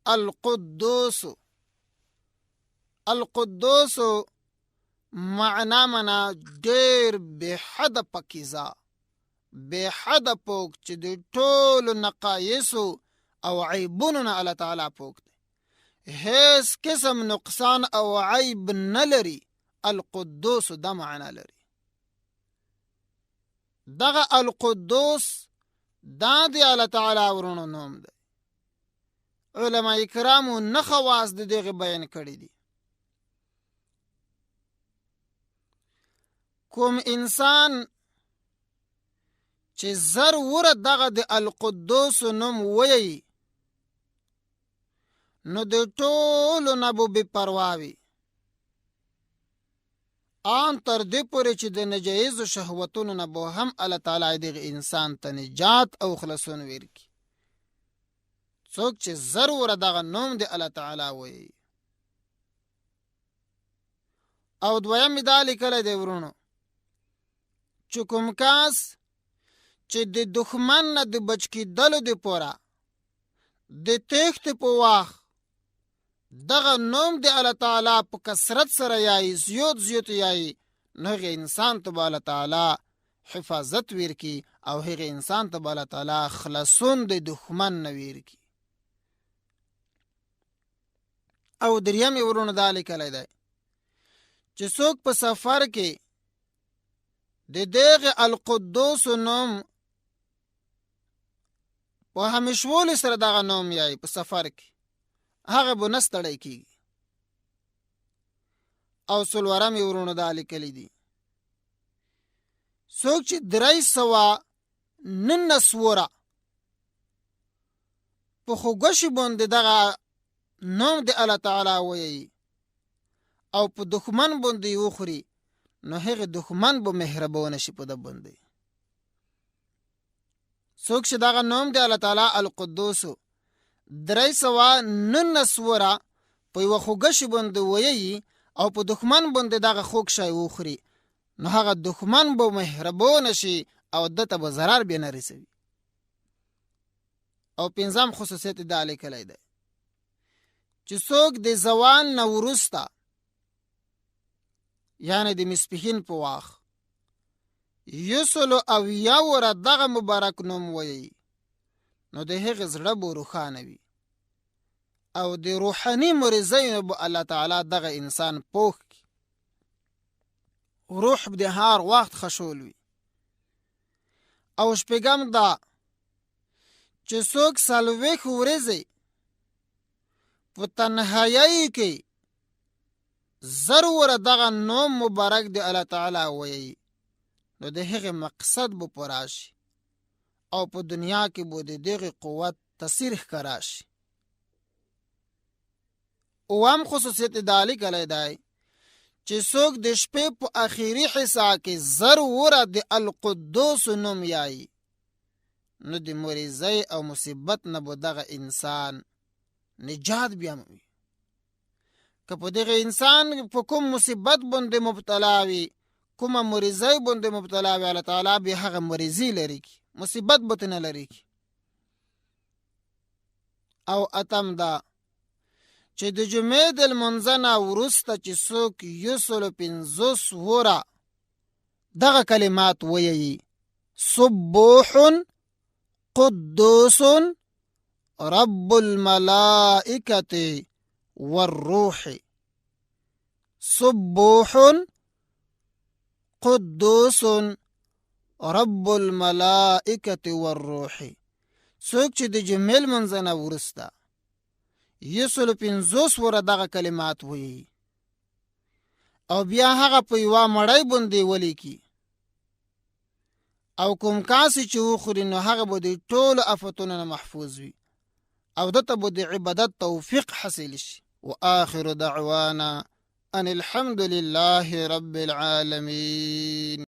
القدوس. القدوس معنا منا ډیر به حد پکیزا، به حد پوک چې د ټولو نقایصو او عیبونو نه الله تعالی پوک دی، هیڅ قسم نقصان او عیب نه لري. القدوس دا معنا لري. دغه القدوس دا دی الله تعالی ورونو نوم دی. علماء کرامو نه خواص د دغه بیان کړی دي. کوم انسان چې ضرور دغه د القدوس نوم وایي نو د ټولو نه به بې پروا وي، ان تر دې پورې چې د ناجایزو شهوتونو نه به هم الله تعالی دغه انسان ته نجات او خلاصون ورکړي. څوک چې ضرور دغه نوم د الله تعالی وایي. او دویم دا لیکلی دی ورونو چې کوم کس چې د دښمن نه د بچ کېدلو دپاره د تېښتې په وخت دغه نوم د الله تعالی په کثرت سره یایي، زیات یایي، نو هغه انسان ته به الله تعالی حفاظت ورکړي او هغه انسان ته به الله تعالی خلاصون د دښمن نه ورکړي. او دریم یې ورونو دا لیکلی دی چې څوک په سفر کې د دغه القدوس نوم په همیشولي سره دغه نوم یایي په سفر کې، هغه به نه ستړی کېږي. او څلورم یې ورونو دا لیکلی دي څوک چې 319 په خوږشي باندې دغه نوم د الله تعالی وایي او په دښمن باندې وخوري نو هغه دښمن به مهربانه شي په ده باندې. څوک چې دغه نوم د الله تعالی القدوس 319 په یوه خوږشي باندې وایي او په دښمن باندې دغه خوږ شی وخوري نو هغه دښمن به مهربانه شي او ده ته به ضرر بیا نه رسوي. او پنځم خصوصیت دا لیکلی دی چې څوک د زوال نه وروسته یعنی د مسپښین په وخت 100 دغه مبارک نوم وایي نو د هغې زړه به روښانه وي او د روحاني مریضیو به الله تعالی دغه انسان پوښ کړي، روح به د هر وخت خشول وي. او شپږم دا چې څوک 40 ورځې په تنهایی کې ضرور دغه نوم مبارک د الله تعالی وایي نو د هغې مقصد به پوره شي او په دنیا کې به د دغه قوت تاثیر ښکاره شي. اوم خصوصیت دا لیکلی دی چې څوک د شپې په اخري حصه کې ضرور د القدوس نوم یایي نو د مریضۍ او مصیبت نه به دغه انسان نجات بیا وي. که په دغه انسان په کوم مصیبت باندې مبتلا وي، کومه مریضۍ باندې مبتلا وي، الله تعالی به هغه مریضي لري کړي، مصیبت به ترې نه لري کړي. او اتم دا چې د جمعې د لمونځ نه وروسته چې څوک 150 دغه کلمات ویي سبوح قدوس رب الملائکة والروح. سبوح قدوس رب الملائکة والروح. څوک چې د جمعې لمونځ نه وروسته 150 دغه کلمات ویي او بیا هغه په یوه مړۍ باندې ولیکي او کوم کاسې چې وخوري نو هغه به د ټولو آفتونو نه محفوظ وي او دته به د عبادت توفیق حاصل شي. وآخر دعوانا ان الحمد لله رب العالمين.